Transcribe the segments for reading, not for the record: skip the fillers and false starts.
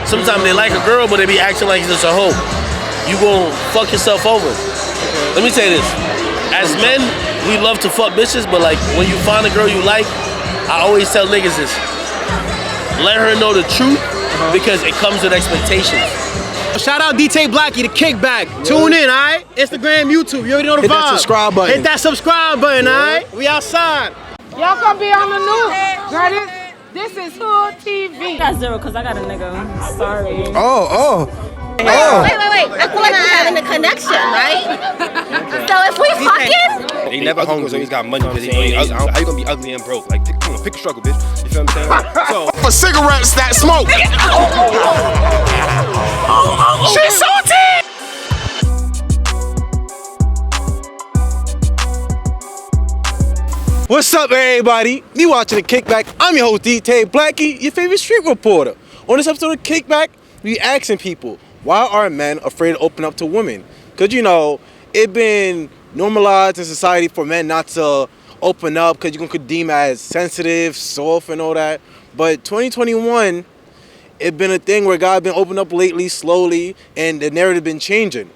Sometimes they like a girl, but they be acting like it's just a hoe. You gon' fuck yourself over. Let me tell you this. As men, we love to fuck bitches, but like when you find a girl you like, I always tell niggas this. Let her know the truth because it comes with expectations. Shout out Dtay Blackie, The Kickback. Tune in, alright? Instagram, YouTube. You already know the vibe. Hit that subscribe button. Hit that subscribe button, alright? We outside. Y'all gonna be on the news. Ready? This is Hood TV. I got 0 because I got a nigga. Sorry. Wait. I feel like we're having a connection, right? So if we fucking... They never hungry, so he's got money because he ain't ugly. How you gonna be ugly and broke? Like, pick a struggle, bitch. You feel what I'm saying? So, For cigarettes that smoke. She's salty! What's up, everybody? You watching The Kickback. I'm your host, Dtay Blackie, your favorite street reporter. On this episode of Kickback, we asking people, why are men afraid to open up to women? Because, you know, it's been normalized in society for men not to open up because you're going to deem as sensitive, soft, and all that. But 2021, it's been a thing where guys been opening up lately, slowly, and the narrative been changing.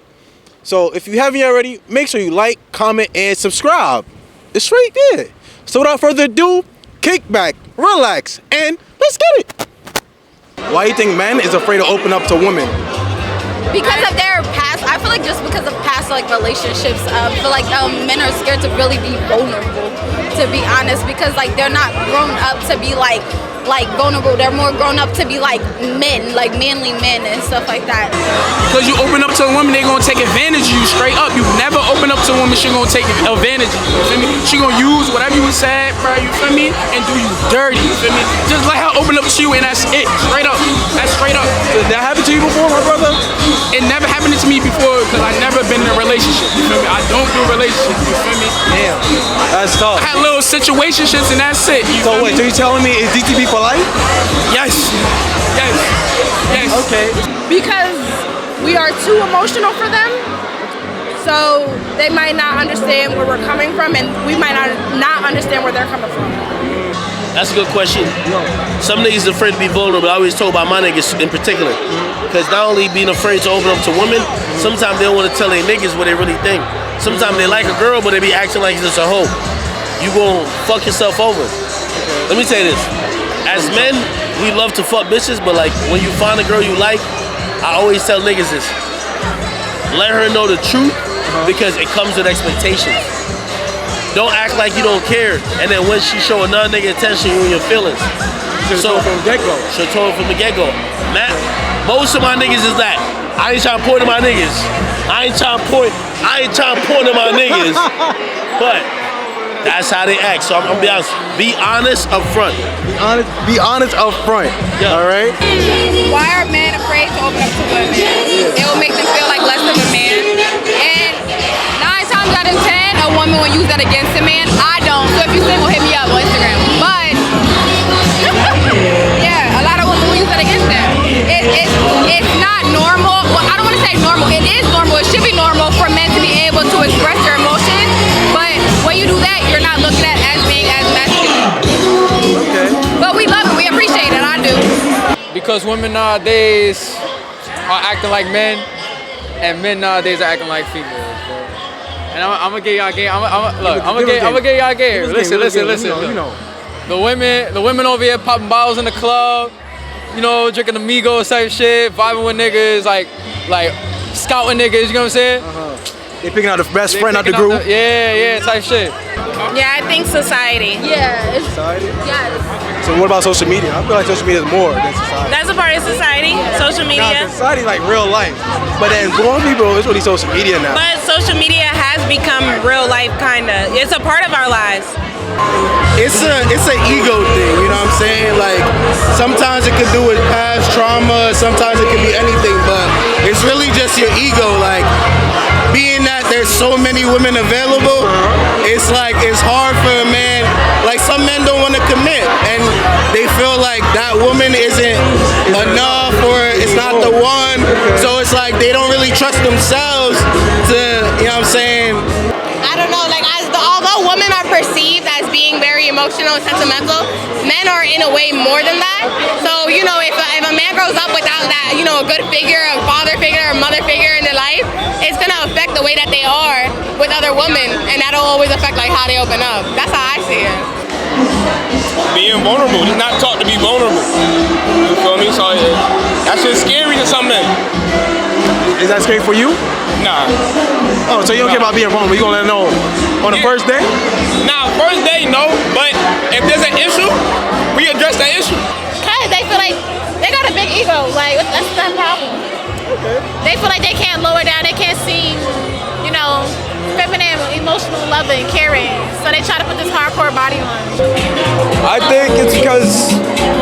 So if you haven't already, make sure you like, comment, and subscribe. It's right there. So without further ado, kick back, relax, and let's get it. Why do you think men is afraid to open up to women? Because of their past, I feel like just because of past like relationships, I feel like men are scared to really be vulnerable, to be honest, because like they're not grown up to be like vulnerable. They're more grown up to be like men, like manly men and stuff like that. Because you open up to a woman, they gonna take advantage of you straight up. You never open up to a woman, she gonna take advantage of you. You feel me? She gonna use whatever you said, bro. You feel me? And do you dirty. You feel me? Just let her open up to you, and that's it. Straight up. That's straight up. Did that happen to you before, my brother? It never happened to me before because I never been in a relationship. You feel me? I don't do relationships. You feel me? Damn, that's tough. I had little situationships, and that's it. You So feel wait, me? so you telling me is DTB for life? Yes. Yes. Yes. Okay. Because we are too emotional for them. So they might not understand where we're coming from, and we might not understand where they're coming from. That's a good question. Some niggas afraid to be vulnerable. I always told about my niggas in particular. Because not only being afraid to open up to women, sometimes they don't want to tell their niggas what they really think. Sometimes they like a girl, but they be acting like it's just a hoe. You gon' fuck yourself over. Let me tell you this. As men, we love to fuck bitches, but like when you find a girl you like, I always tell niggas this. Let her know the truth because it comes with expectations. Don't act like you don't care, and then when she show another nigga attention, you in your feelings. So from the get-go. Should told from the get-go. Matt, most of my niggas is that. I ain't trying to point to my niggas. I ain't trying to point to my niggas. But that's how they act. So I'm gonna be honest. Be honest up front. Be honest up front. Yeah. All right. Why are men afraid to open up to women? It will make them feel like less of a man. And 9 times out of 10, a woman will use that against a man. I don't. So if you single, hit me up on Instagram. But yeah, a lot of women will use that against them. It's not normal. Well, I don't want to say normal. It is normal. It should be normal for men to be able to express their emotions. But when you do that, you're not looked at as being as masculine. Okay. But we love it. We appreciate it. I do. Because women nowadays are acting like men, and men nowadays are acting like females, bro. And I'm gonna get y'all game. I'm gonna get y'all game. Listen. You know. The women over here popping bottles in the club, you know, drinking amigos type shit, vibing with niggas, like scouting niggas. You know what I'm saying? They picking out the best friend out the group. Yeah, type shit. Yeah, I think society. Yeah. Society? Yes. So what about social media? I feel like social media is more than society. That's a part of society, social Nah, media. society like real life. But then grown people, it's really social media now. But social media has become real life, kinda. It's a part of our lives. It's an ego thing, you know what I'm saying? Like, sometimes it could do with past trauma, sometimes it could be anything, but it's really just your ego. Like, being that there's so many women available, it's like, it's hard for a man. Like, some men don't want to commit, and they feel like that woman isn't enough, or it's not the one, so it's like they don't really trust themselves to, you know what I'm saying? I don't know, like although women are perceived as being very emotional and sentimental, men are in a way more than that. So, you know, if a man grows up without that, good figure, a father figure, or mother figure in their life, it's gonna affect the way that they are with other women, and that'll always affect like how they open up. That's how I see it. Being vulnerable, just not taught to be vulnerable. You feel me? So that shit's scary to some men. Is that scary for you? Nah. Oh, so you don't care about being vulnerable? You gonna let them know on the first day? Nah, first day, no. But if there's an issue, we address that issue. Cause they feel like they got a big ego. Like that's the problem. Okay. They feel like they can't lower down. They can't see, you know, feminine, emotional, loving, caring. So they try to put this hardcore body on. I think it's because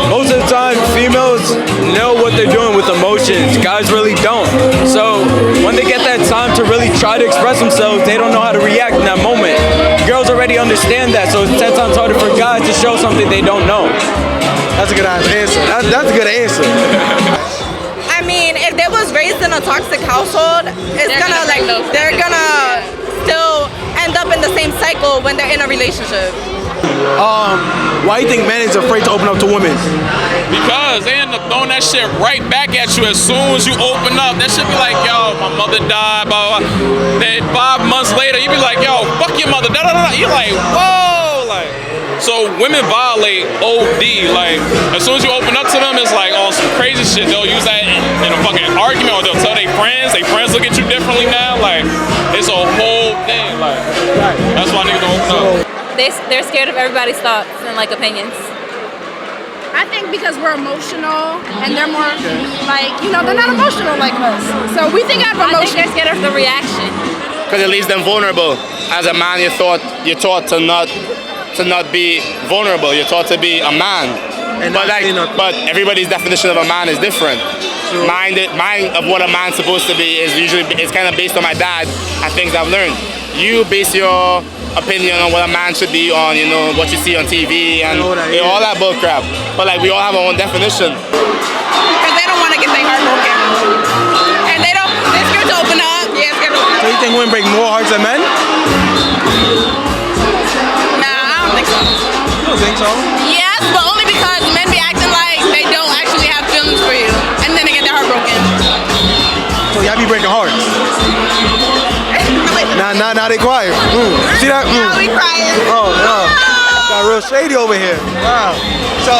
most of the time females know what they're doing with emotions. Guys really don't. So when they get that time to really try to express themselves, they don't know how to react in that moment. Girls already understand that, so it's 10 times harder for guys to show something they don't know. That's a good answer. That's a good answer. I mean, if they was raised in a toxic household, they're gonna still end up in the same cycle when they're in a relationship. Why do you think men is afraid to open up to women? Because they end up throwing that shit right back at you as soon as you open up. That shit be like, yo, my mother died, blah, blah, blah. Then 5 months later, you be like, yo, fuck your mother, da, da, da, da. You're like, whoa, like. So women violate OD. Like, as soon as you open up to them, it's like on some crazy shit. They'll use that in a fucking argument, or they'll tell their friends look at you differently now. Like, it's a whole thing. Like, that's why niggas don't open up. They're scared of everybody's thoughts and like opinions. I think because we're emotional and they're more like, you know, they're not emotional like us. So we think out of emotion. I think they're scared of the reaction. Because it leaves them vulnerable. As a man, you're taught to not be vulnerable. You're taught to be a man. But everybody's definition of a man is different. Mine of what a man's supposed to be is kind of based on my dad and things I've learned. You base your opinion on what a man should be on, you know, what you see on TV and all that bull crap. But like, we all have our own definition. Because they don't want to get their heart broken. And they're scared to open up. Yeah, scared to open up. So you think women break more hearts than men? Nah, I don't think so. You don't think so? Yes, but only because men be acting like they don't actually have feelings for you, and then they get their heart broken. So y'all be breaking hearts? Now they quiet. See that? Now we crying. Oh no, got real shady over here. Wow. So,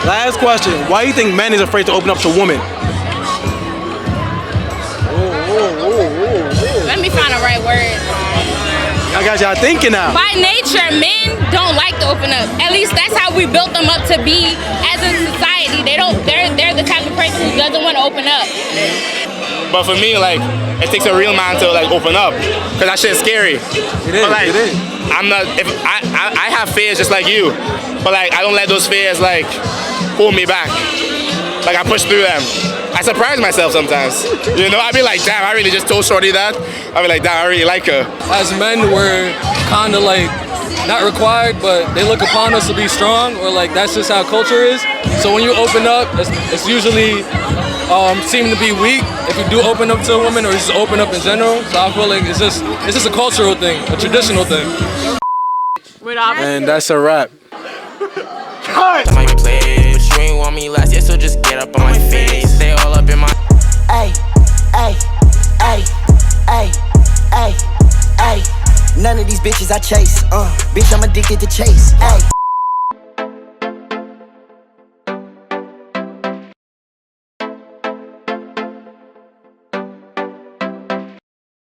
last question: why do you think men is afraid to open up to women? Let me find the right word. I got y'all thinking now. By nature, men don't like to open up. At least that's how we built them up to be as a society. They're the type of person who doesn't want to open up. But for me, like, it takes a real man to like open up, cause that shit's scary. It is. But, like, it is. I'm not. If I have fears just like you, but like I don't let those fears like pull me back. Like I push through them. I surprise myself sometimes. You know, I be like, damn, I really just told Shorty that. I be like, damn, I really like her. As men, we're kind of like not required, but they look upon us to be strong, or like that's just how culture is. So when you open up, it's usually seem to be weak if you do open up to a woman or just open up in general. So I feel like it's just a cultural thing, a traditional thing. And that's a wrap. I might play, but you ain't want me last year, so just get up on my face. Stay all up in my. Ay, ay, ay, ay, ay, ay. None of these bitches I chase. Bitch, I'm addicted to chase. Ay.